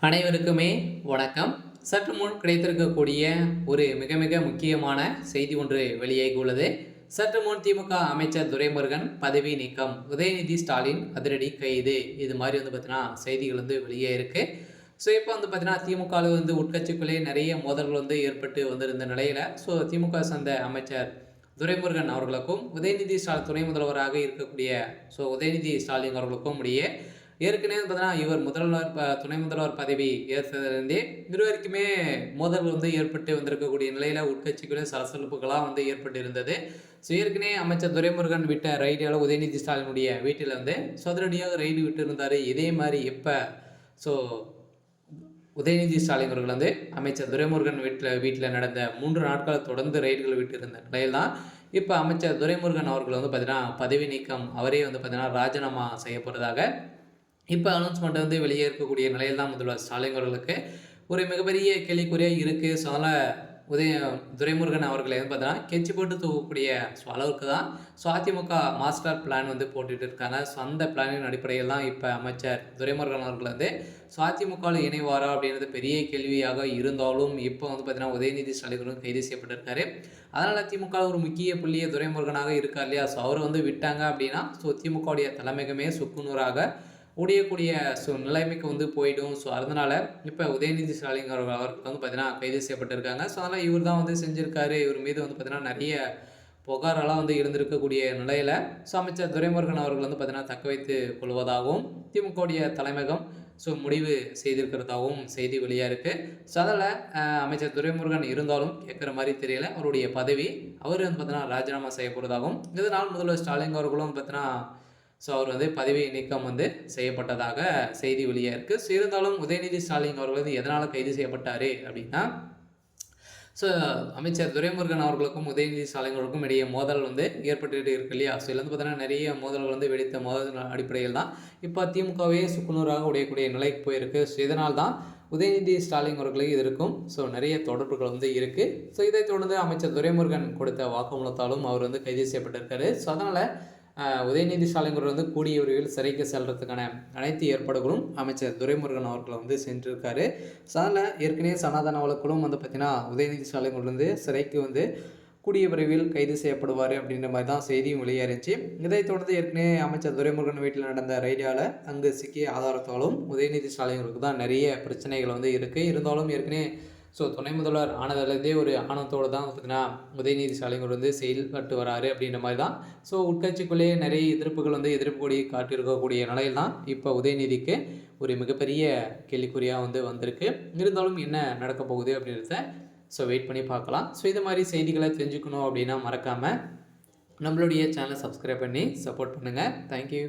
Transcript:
அனைவருக்குமே வணக்கம். சற்று முன் கிடைத்திருக்கக்கூடிய ஒரு மிக மிக முக்கியமான செய்தி ஒன்று வெளியாகி உள்ளது. சற்று முன் திமுக அமைச்சர் துரைமுருகன் பதவி நீக்கம், உதயநிதி ஸ்டாலின் அதிரடி கைது, இது மாதிரி பார்த்தீங்கன்னா செய்திகள் வெளியே இருக்கு. ஸோ இப்போ பார்த்தீங்கன்னா திமுகவில் உட்கட்சிக்குள்ளே நிறைய மோதல்கள் ஏற்பட்டு வந்திருந்த நிலையில திமுக சார்ந்த அமைச்சர் துரைமுருகன் அவர்களுக்கும் உதயநிதி ஸ்டாலின் துணை முதல்வராக இருக்கக்கூடிய உதயநிதி ஸ்டாலின் அவர்களுக்கும் இடையே ஏற்கனவே பார்த்தீங்கன்னா இவர் முதல்வர் துணை முதல்வர் பதவி ஏற்றதிலிருந்தே இருவருக்குமே மோதல்கள் ஏற்பட்டு வந்திருக்கக்கூடிய நிலையில் உட்கட்சிகளின் சலசலப்புகளாக ஏற்பட்டு இருந்தது. ஏற்கனவே அமைச்சர் துரைமுருகன் விட்ட ரைடியால் உதயநிதி ஸ்டாலினுடைய வீட்டில் சதுரடியாக ரைடு விட்டு இருந்தார். இதே மாதிரி இப்போ உதயநிதி ஸ்டாலின் அவர்கள் அமைச்சர் துரைமுருகன் வீட்டில் நடந்த 3 நாட்கள் தொடர்ந்து ரைடுகள் விட்டு இருந்த நிலையில் தான் இப்போ அமைச்சர் துரைமுருகன் அவர்கள் பார்த்தீங்கன்னா பதவி நீக்கம், அவரே பார்த்தீங்கன்னா ராஜினாமா செய்யப்படுறதாக இப்போ அனௌன்ஸ்மெண்ட் வெளியே இருக்கக்கூடிய நிலையில் தான் முதல்வர் ஸ்டாலின் அவர்களுக்கு ஒரு மிகப்பெரிய கேள்விக்குறியாக இருக்குது. ஸோ அதனால் துரைமுருகன் அவர்களை பார்த்தீங்கன்னா கெச்சி போட்டு தூக்கக்கூடிய அளவுக்கு தான் அதிமுக மாஸ்டர் பிளான் போட்டுட்டு இருக்காங்க. அந்த பிளானின் அடிப்படையில் தான் இப்போ அமைச்சர் துரைமுருகன் அவர்கள் அதிமுகவில் இணைவாரா அப்படின்றது பெரிய கேள்வியாக இருந்தாலும் இப்போ பார்த்தீங்கன்னா உதயநிதி ஸ்டாலின் கைது செய்யப்பட்டிருக்காரு. அதனால் திமுக ஒரு முக்கிய புள்ளிய துரைமுருகனாக இருக்கார் இல்லையா. அவர் விட்டாங்க அப்படின்னா திமுகவுடைய தலைமையகமே சுக்குநூறாக உடையக்கூடிய நிலைமைக்கு போயிடும். அதனால் இப்போ உதயநிதி ஸ்டாலின் அவர்கள் பார்த்தீங்கன்னா கைது செய்யப்பட்டிருக்காங்க. அதனால் இவர் தான் செஞ்சுருக்காரு. இவர் மீது பார்த்தீங்கன்னா நிறைய புகாரெல்லாம் இருந்திருக்கக்கூடிய நிலையில் அமைச்சர் துரைமுருகன் அவர்கள் பார்த்தீங்கன்னா தக்க வைத்து கொள்வதாகவும் திமுகவுடைய தலைமையகம் முடிவு செய்திருக்கிறதாகவும் செய்தி வெளியாக இருக்குது. அதில் அமைச்சர் துரைமுருகன் இருந்தாலும் கேட்குற மாதிரி தெரியல. அவருடைய பதவி அவர் பார்த்தீங்கன்னா ராஜினாமா செய்ய போகிறதாகவும், இதனால் முதல்வர் ஸ்டாலின் அவர்களும் பார்த்தீங்கன்னா அவர் பதவி நீக்கம் செய்யப்பட்டதாக செய்தி வெளியாக இருக்குது. இருந்தாலும் உதயநிதி ஸ்டாலின் அவர்கள் எதனால் கைது செய்யப்பட்டார் அப்படின்னா, அமைச்சர் துரைமுருகன் அவர்களுக்கும் உதயநிதி ஸ்டாலின் அவர்களுக்கும் இடையே மோதல் ஏற்பட்டு இருக்கு இல்லையா. இதுலேருந்து பார்த்தீங்கன்னா நிறைய மோதல்கள் வெடித்த மோதல் அடிப்படையில் தான் இப்போ திமுகவே சுக்குநூறாக உடையக்கூடிய நிலைக்கு போயிருக்கு. இதனால் தான் உதயநிதி ஸ்டாலின் அவர்களுக்கு இதற்கும் நிறைய தொடர்புகள் இருக்குது. இதை தொடர்ந்து அமைச்சர் துரைமுருகன் கொடுத்த வாக்குமூலத்தாலும் அவர் கைது செய்யப்பட்டிருக்காரு. அதனால் உதயநிதி ஸ்டாலின் அவர்கள் கூடிய விரைவில் சிறைக்கு செல்றதுக்கான அனைத்து ஏற்பாடுகளும் அமைச்சர் துரைமுருகன் அவர்கள் சென்றிருக்காரு. அதனால் ஏற்கனவே சனாதன வழக்குகளும் பார்த்திங்கன்னா உதயநிதி ஸ்டாலின் அவர்கள் சிறைக்கு கூடிய விரைவில் கைது செய்யப்படுவார் அப்படின்ற மாதிரி தான் செய்தியும் வெளியேறிச்சு. இதைத் தொடர்ந்து ஏற்கனவே அமைச்சர் துரைமுருகன் வீட்டில் நடந்த ரைடியால் அங்கு சிக்கிய ஆதாரத்தாலும் உதயநிதி ஸ்டாலின் அவர்களுக்கு தான் நிறைய பிரச்சனைகள் இருக்குது. இருந்தாலும் ஏற்கனவே துணை முதல்வர் ஆனதுலேருந்தே ஒரு ஆணவத்தோடு தான் பார்த்தீங்கன்னா உதயநிதி ஸ்டாலின் செயல்பட்டு வராரு அப்படின்ற மாதிரி தான். உட்கட்சிக்குள்ளேயே நிறைய எதிர்ப்புகள் எதிர்ப்பு கொடி காட்டியிருக்கக்கூடிய நிலையில் தான் இப்போ உதயநிதிக்கு ஒரு மிகப்பெரிய கேள்விக்குறியாக வந்திருக்கு. இருந்தாலும் என்ன நடக்க போகுது அப்படின்றத வெயிட் பண்ணி பார்க்கலாம். இது மாதிரி செய்திகளை தெரிஞ்சுக்கணும் அப்படின்னா மறக்காமல் நம்மளுடைய சேனலை சப்ஸ்கிரைப் பண்ணி சப்போர்ட் பண்ணுங்கள். தேங்க்யூ.